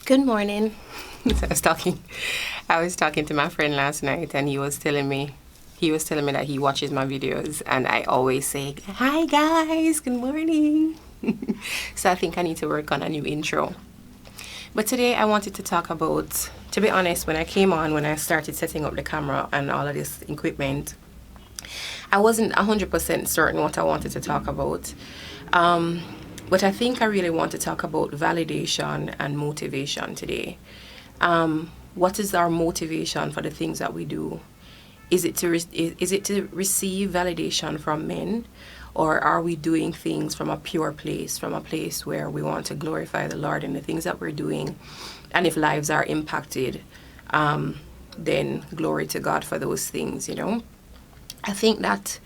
Good morning. I was talking to my friend last night, and he was telling me that he watches my videos, and I always say, "Hi guys, good morning." So I think I need to work on a new intro. But today I wanted to talk about, to be honest, when I started setting up the camera and all of this equipment, I wasn't 100% certain what I wanted to talk about. But I think I really want to talk about validation and motivation today. What is our motivation for the things that we do? Is it to receive validation from men, or are we doing things from a pure place, from a place where we want to glorify the Lord in the things that we're doing? And if lives are impacted, then glory to God for those things, I think that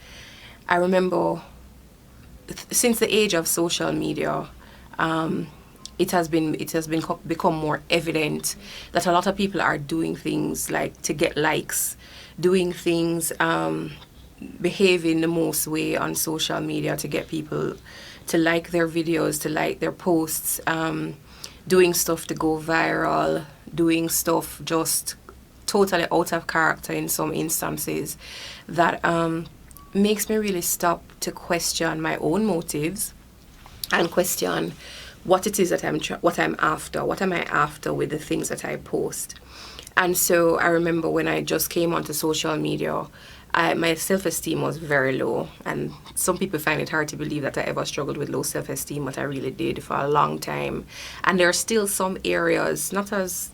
I remember since the age of social media, it has become more evident that a lot of people are doing things like to get likes, doing things, behaving the most way on social media to get people to like their videos, to like their posts, doing stuff to go viral, doing stuff just totally out of character in some instances that makes me really stop to question my own motives and question what it is that what I'm after. What am I after with the things that I post? And so I remember when I just came onto social media, my self-esteem was very low, and some people find it hard to believe that I ever struggled with low self-esteem, but I really did for a long time. And there are still some areas, not as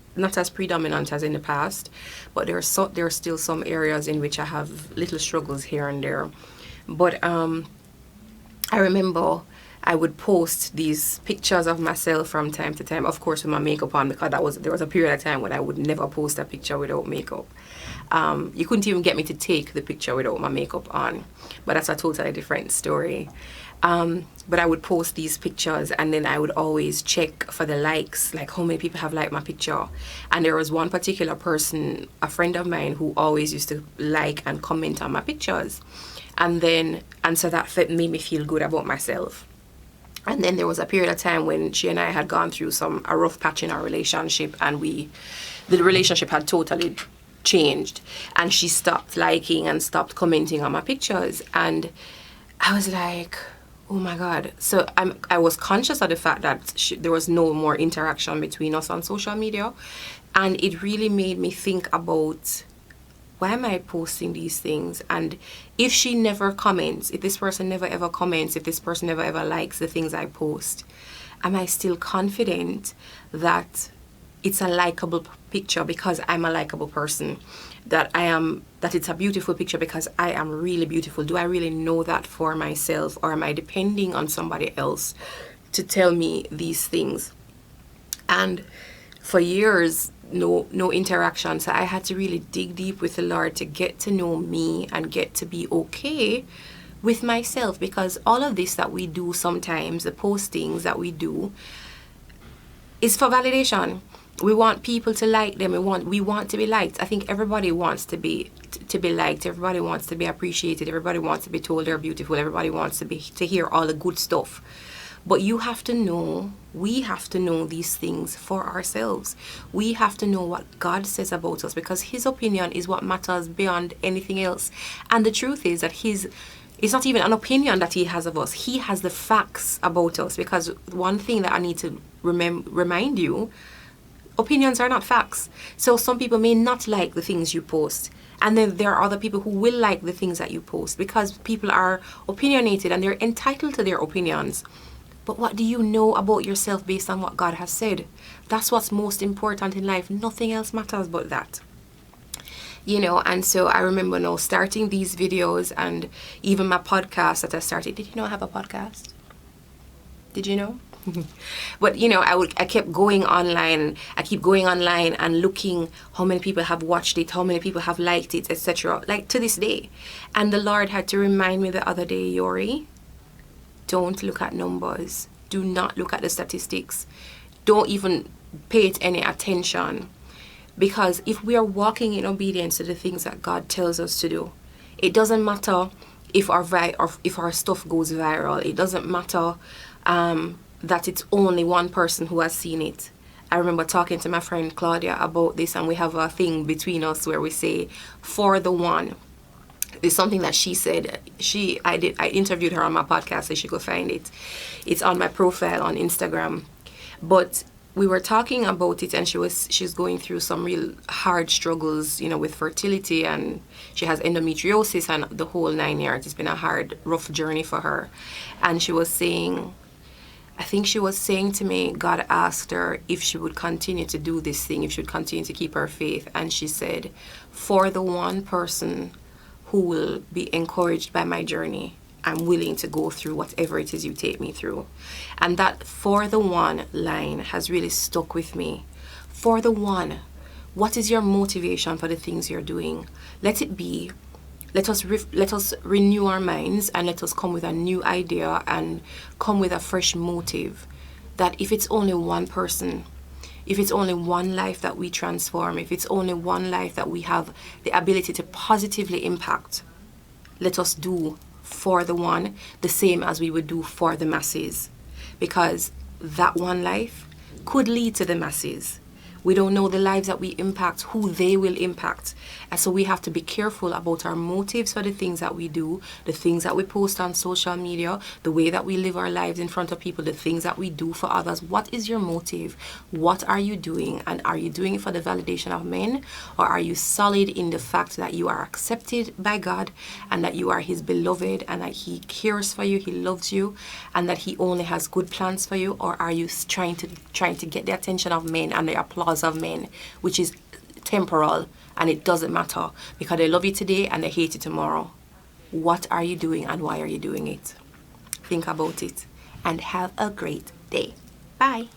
predominant as in the past, but there are still some areas in which I have little struggles here and there. But I remember I would post these pictures of myself from time to time, of course with my makeup on, because there was a period of time when I would never post a picture without makeup. You couldn't even get me to take the picture without my makeup on, but that's a totally different story. But I would post these pictures, and then I would always check for the likes, like how many people have liked my picture. And there was one particular person, a friend of mine, who always used to like and comment on my pictures. And so that made me feel good about myself. And then there was a period of time when she and I had gone through a rough patch in our relationship, and the relationship had totally changed, and she stopped liking and stopped commenting on my pictures. And I was like, oh my God. So I was conscious of the fact that there was no more interaction between us on social media. And it really made me think about, why am I posting these things? And if she never comments, if this person never ever comments, if this person never ever likes the things I post, am I still confident that it's a likable picture because I'm a likable person? That it's a beautiful picture because I am really beautiful? Do I really know that for myself, or am I depending on somebody else to tell me these things? And for years, no interaction. So I had to really dig deep with the Lord to get to know me and get to be okay with myself, because all of this that we do sometimes, the postings that we do, is for validation. We want people to like them. We want to be liked. I think everybody wants to be liked. Everybody wants to be appreciated. Everybody wants to be told they're beautiful. Everybody wants to hear all the good stuff. But we have to know these things for ourselves. We have to know what God says about us, because His opinion is what matters beyond anything else. And the truth is that it's not even an opinion that He has of us. He has the facts about us. Because one thing that I need to remind you, opinions are not facts. So some people may not like the things you post, and then there are other people who will like the things that you post, because people are opinionated and they're entitled to their opinions. But what do you know about yourself based on what God has said? That's what's most important in life. Nothing else matters but that. And so I remember now starting these videos, and even my podcast that I started. Did you know I have a podcast? Did you know? But I kept going online. I keep going online and looking how many people have watched it, how many people have liked it, etc. Like to this day. And the Lord had to remind me the other day, Yori, don't look at numbers. Do not look at the statistics. Don't even pay it any attention. Because if we are walking in obedience to the things that God tells us to do, it doesn't matter if our stuff goes viral. It doesn't matter that it's only one person who has seen it. I remember talking to my friend Claudia about this, and we have a thing between us where we say, for the one. It's something that she said. I interviewed her on my podcast, so she could find it. It's on my profile on Instagram. But we were talking about it, and she's going through some real hard struggles, with fertility, and she has endometriosis and the whole 9 years. It's been a hard, rough journey for her. And she was saying, I think she was saying to me, God asked her if she would continue to do this thing, if she would continue to keep her faith. And she said, for the one person who will be encouraged by my journey, I'm willing to go through whatever it is you take me through. And that "for the one" line has really stuck with me. For the one, what is your motivation for the things you're doing? Let it be, let us renew our minds, and let us come with a new idea and come with a fresh motive. That if it's only one person, if it's only one life that we transform, if it's only one life that we have the ability to positively impact, let us do for the one the same as we would do for the masses. Because that one life could lead to the masses. We don't know the lives that we impact, who they will impact. And so we have to be careful about our motives for the things that we do, the things that we post on social media, the way that we live our lives in front of people, the things that we do for others. What is your motive? What are you doing? And are you doing it for the validation of men? Or are you solid in the fact that you are accepted by God, and that you are his beloved, and that he cares for you, he loves you, and that he only has good plans for you? Or are you trying to get the attention of men and the applause of men, which is temporal, and it doesn't matter because they love you today and they hate you tomorrow? What are you doing, and why are you doing it? Think about it, and have a great day. Bye.